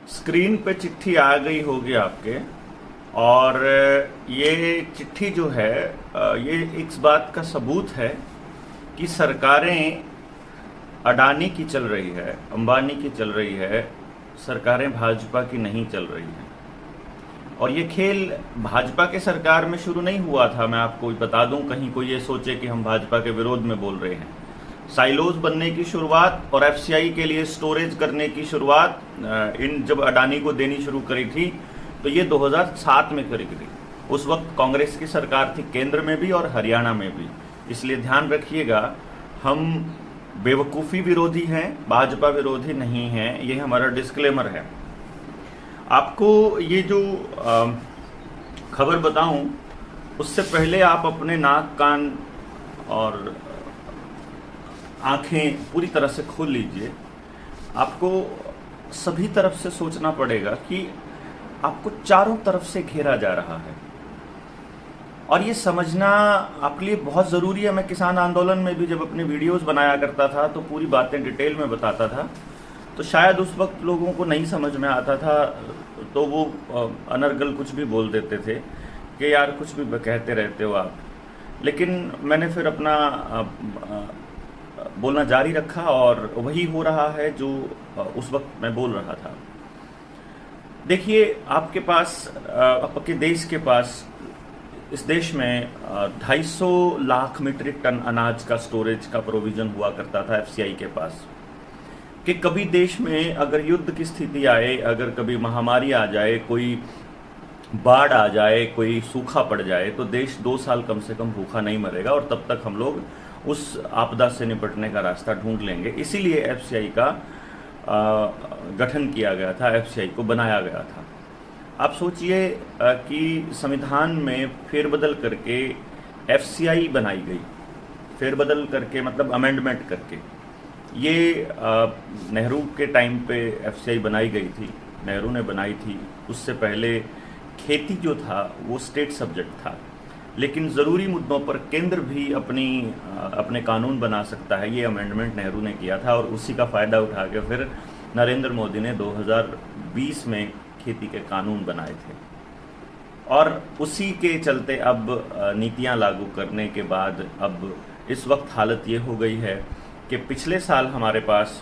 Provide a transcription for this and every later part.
Screen पे चिट्ठी आ गई होगी आपके। और ये चिट्ठी जो है ये इस बात का सबूत है कि सरकारें अडानी की चल रही है, अंबानी की चल रही है, सरकारें भाजपा की नहीं चल रही हैं। और ये खेल भाजपा के सरकार में शुरू नहीं हुआ था। मैं आपको बता दूं, कहीं कोई ये सोचे कि हम भाजपा के विरोध में बोल रहे हैं। साइलोज बनने की शुरुआत और एफसीआई के लिए स्टोरेज करने की शुरुआत इन जब अडानी को देनी शुरू करी थी तो ये 2007 में करी गई। उस वक्त कांग्रेस की सरकार थी, केंद्र में भी और हरियाणा में भी। इसलिए ध्यान रखिएगा, हम बेवकूफ़ी विरोधी हैं, भाजपा विरोधी नहीं हैं। ये हमारा डिस्क्लेमर है। आपको ये जो खबर बताऊं उससे पहले आप अपने नाक, कान और आंखें पूरी तरह से खोल लीजिए। आपको सभी तरफ से सोचना पड़ेगा कि आपको चारों तरफ से घेरा जा रहा है और ये समझना आपके लिए बहुत ज़रूरी है। मैं किसान आंदोलन में भी जब अपने वीडियोस बनाया करता था तो पूरी बातें डिटेल में बताता था, तो शायद उस वक्त लोगों को नहीं समझ में आता था, तो वो अनर्गल कुछ भी बोल देते थे कि यार कुछ भी कहते रहते हो आप। लेकिन मैंने फिर अपना बोलना जारी रखा और वही हो रहा है जो उस वक्त मैं बोल रहा था। देखिए, आपके पास, आपके देश के पास, इस देश में 250 लाख मीट्रिक टन अनाज का स्टोरेज का प्रोविज़न हुआ करता था एफसीआई के पास। कि कभी देश में अगर युद्ध की स्थिति आए, अगर कभी महामारी आ जाए, कोई बाढ़ आ जाए, कोई सूखा पड़ जाए, तो देश 2 साल कम से कम भूखा नहीं मरेगा और तब तक हम लोग उस आपदा से निपटने का रास्ता ढूंढ लेंगे। इसीलिए एफसीआई का गठन किया गया था, एफसीआई को बनाया गया था। आप सोचिए कि संविधान में फेरबदल करके एफसीआई बनाई गई। फेरबदल करके मतलब अमेंडमेंट करके। ये नेहरू के टाइम पे एफसीआई बनाई गई थी, नेहरू ने बनाई थी। उससे पहले खेती जो था वो स्टेट सब्जेक्ट था, लेकिन ज़रूरी मुद्दों पर केंद्र भी अपने कानून बना सकता है। ये अमेंडमेंट नेहरू ने किया था और उसी का फ़ायदा उठा के फिर नरेंद्र मोदी ने 2020 में खेती के कानून बनाए थे। और उसी के चलते अब नीतियां लागू करने के बाद अब इस वक्त हालत ये हो गई है कि पिछले साल हमारे पास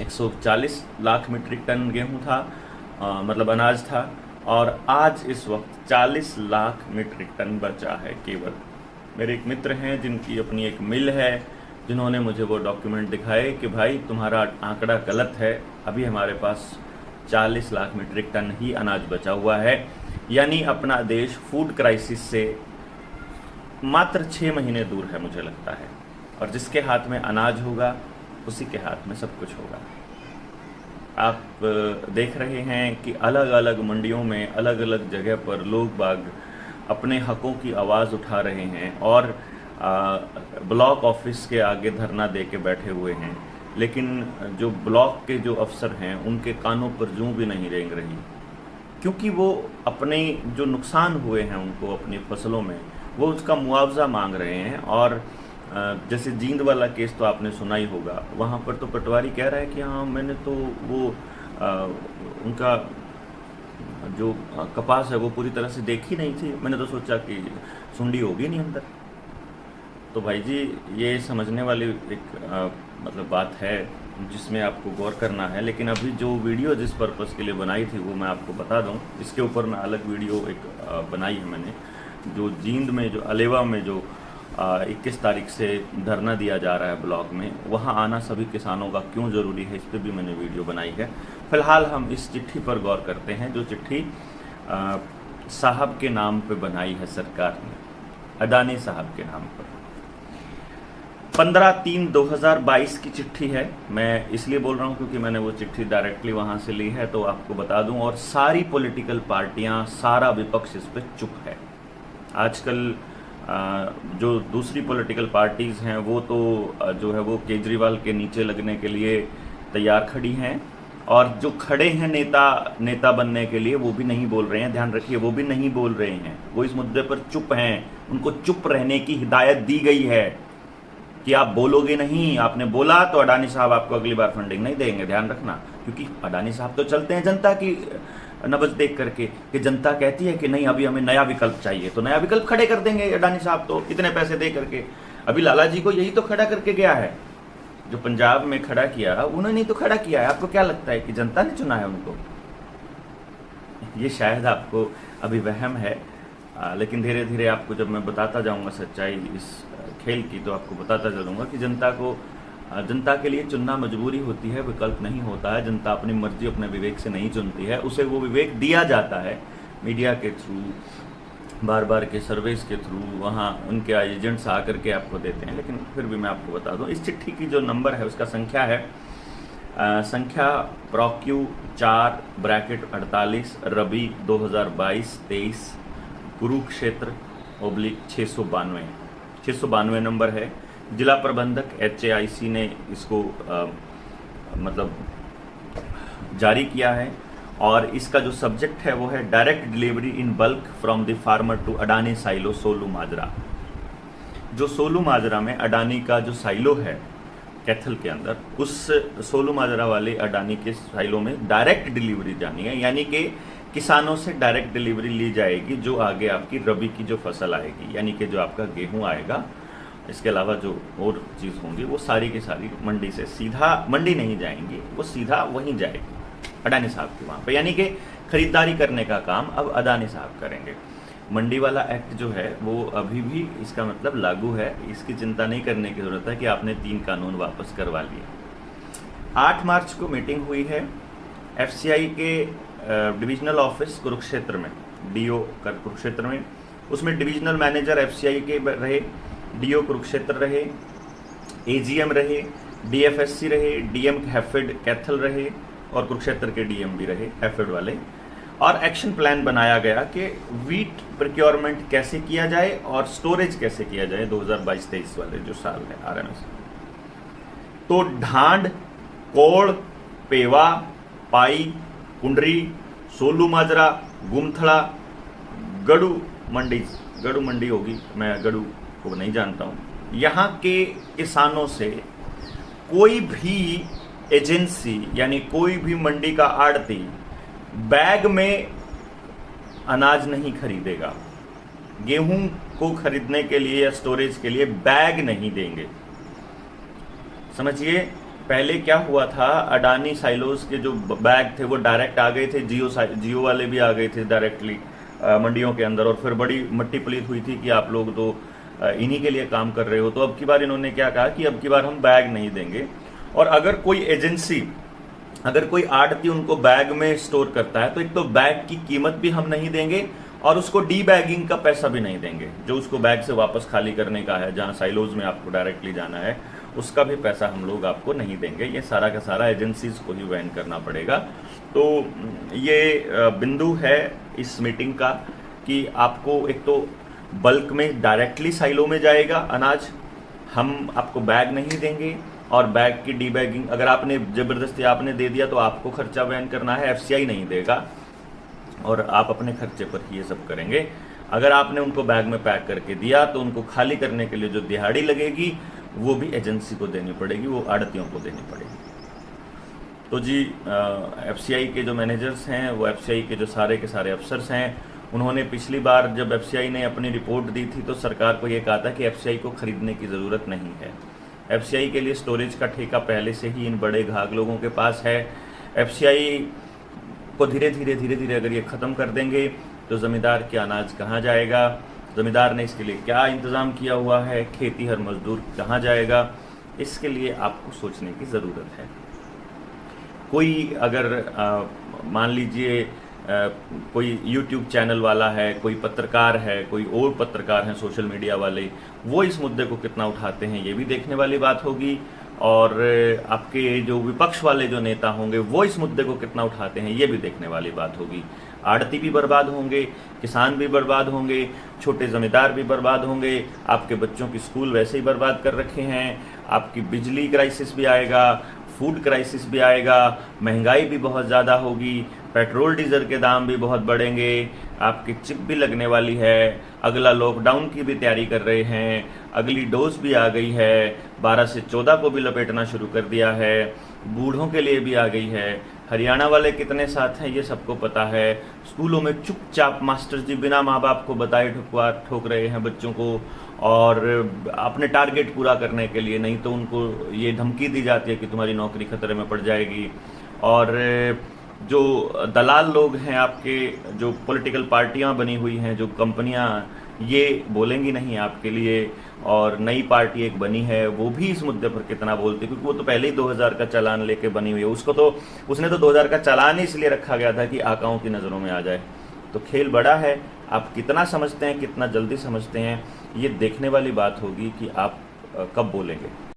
140 लाख मीट्रिक टन गेहूं था, मतलब अनाज था, और आज इस वक्त 40 लाख मीट्रिक टन बचा है केवल। मेरे एक मित्र हैं जिनकी अपनी एक मिल है, जिन्होंने मुझे वो डॉक्यूमेंट दिखाए कि भाई तुम्हारा आंकड़ा गलत है, अभी हमारे पास 40 लाख मीट्रिक टन ही अनाज बचा हुआ है। यानी अपना देश फूड क्राइसिस से मात्र 6 महीने दूर है मुझे लगता है। और जिसके हाथ में अनाज होगा उसी के हाथ में सब कुछ होगा। आप देख रहे हैं कि अलग अलग मंडियों में, अलग अलग जगह पर लोग बाग अपने हकों की आवाज़ उठा रहे हैं और ब्लॉक ऑफिस के आगे धरना दे के बैठे हुए हैं। लेकिन जो ब्लॉक के जो अफसर हैं उनके कानों पर जूं भी नहीं रेंग रही, क्योंकि वो अपने जो नुकसान हुए हैं उनको अपनी फसलों में, वो उसका मुआवजा मांग रहे हैं। और जैसे जींद वाला केस तो आपने सुना ही होगा, वहाँ पर तो पटवारी कह रहा है कि हाँ मैंने तो वो उनका जो कपास है वो पूरी तरह से देखी नहीं थी, मैंने तो सोचा कि सुंडी होगी नहीं अंदर। तो भाई जी, ये समझने वाली एक मतलब बात है जिसमें आपको गौर करना है। लेकिन अभी जो वीडियो जिस पर्पज़ के लिए बनाई थी वो मैं आपको बता दूं। इसके ऊपर मैं अलग वीडियो एक बनाई है मैंने, जो जींद में, जो अलेवा में जो 21 तारीख से धरना दिया जा रहा है ब्लॉक में, वहाँ आना सभी किसानों का क्यों ज़रूरी है, इस पर भी मैंने वीडियो बनाई है। फ़िलहाल हम इस चिट्ठी पर गौर करते हैं, जो चिट्ठी साहब के नाम पे बनाई है सरकार ने, अडानी साहब के नाम पर। 15/3/2022 की चिट्ठी है। मैं इसलिए बोल रहा हूँ क्योंकि मैंने वो चिट्ठी डायरेक्टली वहाँ से ली है, तो आपको बता दूँ। और सारी पॉलिटिकल पार्टियाँ, सारा विपक्ष इस पर चुप है। आजकल जो दूसरी पॉलिटिकल पार्टीज़ हैं वो तो जो है वो केजरीवाल के नीचे लगने के लिए तैयार खड़ी हैं, और जो खड़े हैं नेता बनने के लिए वो भी नहीं बोल रहे हैं। ध्यान रखिए, वो भी नहीं बोल रहे हैं, वो इस मुद्दे पर चुप हैं। उनको चुप रहने की हिदायत दी गई है कि आप बोलोगे नहीं, आपने बोला तो अडानी साहब आपको अगली बार फंडिंग नहीं देंगे, ध्यान रखना। क्योंकि अडानी साहब तो चलते हैं जनता की नब्ज देख करके कि जनता कहती है कि नहीं अभी हमें नया विकल्प चाहिए, तो नया विकल्प खड़े कर देंगे अडानी साहब तो इतने पैसे दे करके। अभी लाला जी को यही तो खड़ा करके गया है, जो पंजाब में खड़ा किया उन्होंने तो खड़ा किया है। आपको क्या लगता है कि जनता ने चुना है उनको? ये शायद आपको अभी वहम है, लेकिन धीरे धीरे आपको जब मैं बताता जाऊंगा सच्चाई इस खेल की, तो आपको बताता चलूंगा कि जनता के लिए चुनना मजबूरी होती है, विकल्प नहीं होता है। जनता अपनी मर्जी अपने विवेक से नहीं चुनती है, उसे वो विवेक दिया जाता है मीडिया के थ्रू, बार बार के सर्वेस के थ्रू, वहाँ उनके एजेंट्स आकर के आपको देते हैं। लेकिन फिर भी मैं आपको बता दूं, इस चिट्ठी की जो नंबर है उसका संख्या है संख्या प्रॉक्यू 4-48 रबी 2022-23 कुरुक्षेत्र /692 नंबर है। जिला प्रबंधक HAIC ने इसको मतलब जारी किया है, और इसका जो सब्जेक्ट है वो है direct delivery in bulk from the farmer to Adani silo Solu Majra. जो सोलू माजरा में अडानी का जो साइलो है कैथल के अंदर, उस सोलू माजरा वाले अडानी के साइलो में डायरेक्ट डिलीवरी जानी है, यानी कि किसानों से डायरेक्ट डिलीवरी ली जाएगी जो आगे आपकी रबी की जो फसल आएगी, यानी कि जो आपका गेहूं आएगा, इसके अलावा जो और चीज़ होंगी वो सारी की सारी मंडी से सीधा मंडी नहीं जाएंगी, वो सीधा वहीं जाएगी अडानी साहब के वहाँ पे, यानी कि खरीदारी करने का काम अब अडानी साहब करेंगे। मंडी वाला एक्ट जो है वो अभी भी इसका मतलब लागू है, इसकी चिंता नहीं करने की जरूरत है कि आपने 3 कानून वापस करवा लिए। 8 मार्च को मीटिंग हुई है FCI के डिविजनल ऑफिस कुरुक्षेत्र में, DO कुरुक्षेत्र में, उसमें डिविजनल मैनेजर FCI के रहे, DO कुरुक्षेत्र रहे, AGM रहे, DFSC रहे, DM हैफेड कैथल रहे, और कुरुक्षेत्र के DM भी रहे हैफेड वाले। और एक्शन प्लान बनाया गया कि वीट प्रोक्योरमेंट कैसे किया जाए और स्टोरेज कैसे किया जाए 2022-23 वाले जो साल है RMS। तो ढांड, कोड़, पेवा, पाई, कुंडरी, सोलू माजरा, गुमथड़ा, गड़ू मंडी होगी, मैं गड़ू को नहीं जानता हूं। यहाँ के किसानों से कोई भी एजेंसी यानी कोई भी मंडी का आड़ती बैग में अनाज नहीं खरीदेगा, गेहूं को खरीदने के लिए या स्टोरेज के लिए बैग नहीं देंगे। समझिए, पहले क्या हुआ था, अडानी साइलोज के जो बैग थे वो डायरेक्ट आ गए थे, जियो वाले भी आ गए थे डायरेक्टली मंडियों के अंदर, और फिर बड़ी मट्टी पलीत हुई थी कि आप लोग तो इन्हीं के लिए काम कर रहे हो। तो अब की बार इन्होंने क्या कहा कि अब की बार हम बैग नहीं देंगे, और अगर कोई एजेंसी, अगर कोई आड़ती उनको बैग में स्टोर करता है तो एक तो बैग की कीमत भी हम नहीं देंगे और उसको डी बैगिंग का पैसा भी नहीं देंगे, जो उसको बैग से वापस खाली करने का है, जहां साइलोज में आपको डायरेक्टली जाना है उसका भी पैसा हम लोग आपको नहीं देंगे। ये सारा का सारा एजेंसीज को ही वहन करना पड़ेगा। तो ये बिंदु है इस मीटिंग का कि आपको एक तो बल्क में डायरेक्टली साइलो में जाएगा अनाज, हम आपको बैग नहीं देंगे, और बैग की डी बैगिंग अगर आपने जबरदस्ती आपने दे दिया तो आपको खर्चा वहन करना है, FCI नहीं देगा, और आप अपने खर्चे पर ही ये सब करेंगे। अगर आपने उनको बैग में पैक करके दिया तो उनको खाली करने के लिए जो दिहाड़ी लगेगी वो भी एजेंसी को देनी पड़ेगी, वो आड़तियों को देनी पड़ेगी। तो जी FCI के जो मैनेजर्स हैं, वो FCI के जो सारे के सारे अफसर्स हैं, उन्होंने पिछली बार जब FCI ने अपनी रिपोर्ट दी थी तो सरकार को ये कहा था कि FCI को खरीदने की ज़रूरत नहीं है। FCI के लिए स्टोरेज का ठेका पहले से ही इन बड़े घाघ लोगों के पास है। FCI को धीरे धीरे अगर ये ख़त्म कर देंगे तो ज़मींदार के अनाज कहाँ जाएगा, ज़मींदार ने इसके लिए क्या इंतज़ाम किया हुआ है, खेती हर मजदूर कहाँ जाएगा, इसके लिए आपको सोचने की ज़रूरत है। कोई अगर मान लीजिए कोई YouTube चैनल वाला है, कोई पत्रकार है, कोई और पत्रकार हैं सोशल मीडिया वाले, वो इस मुद्दे को कितना उठाते हैं ये भी देखने वाली बात होगी, और आपके जो विपक्ष वाले जो नेता होंगे वो इस मुद्दे को कितना उठाते हैं ये भी देखने वाली बात होगी। आड़ती भी बर्बाद होंगे, किसान भी बर्बाद होंगे, छोटे ज़मींदार भी बर्बाद होंगे, आपके बच्चों की स्कूल वैसे ही बर्बाद कर रखे हैं, आपकी बिजली क्राइसिस भी आएगा, फूड क्राइसिस भी आएगा, महंगाई भी बहुत ज़्यादा होगी, पेट्रोल डीजल के दाम भी बहुत बढ़ेंगे, आपकी चिप भी लगने वाली है, अगला लॉकडाउन की भी तैयारी कर रहे हैं, अगली डोज भी आ गई है, 12 से 14 को भी लपेटना शुरू कर दिया है, बूढ़ों के लिए भी आ गई है। हरियाणा वाले कितने साथ हैं ये सबको पता है। स्कूलों में चुपचाप मास्टर जी बिना माँ बाप को बताए ठोक रहे हैं बच्चों को, और अपने टारगेट पूरा करने के लिए, नहीं तो उनको ये धमकी दी जाती है कि तुम्हारी नौकरी खतरे में पड़ जाएगी। और जो दलाल लोग हैं आपके, जो पॉलिटिकल पार्टियां बनी हुई हैं, जो कंपनियां, ये बोलेंगी नहीं आपके लिए। और नई पार्टी एक बनी है, वो भी इस मुद्दे पर कितना बोलती है, क्योंकि वो तो पहले ही 2000 का चालान लेके बनी हुई है। उसने तो 2000 का चालान ही इसलिए रखा गया था कि आकाओं की नज़रों में आ जाए। तो खेल बड़ा है, आप कितना समझते हैं, कितना जल्दी समझते हैं, ये देखने वाली बात होगी कि आप कब बोलेंगे।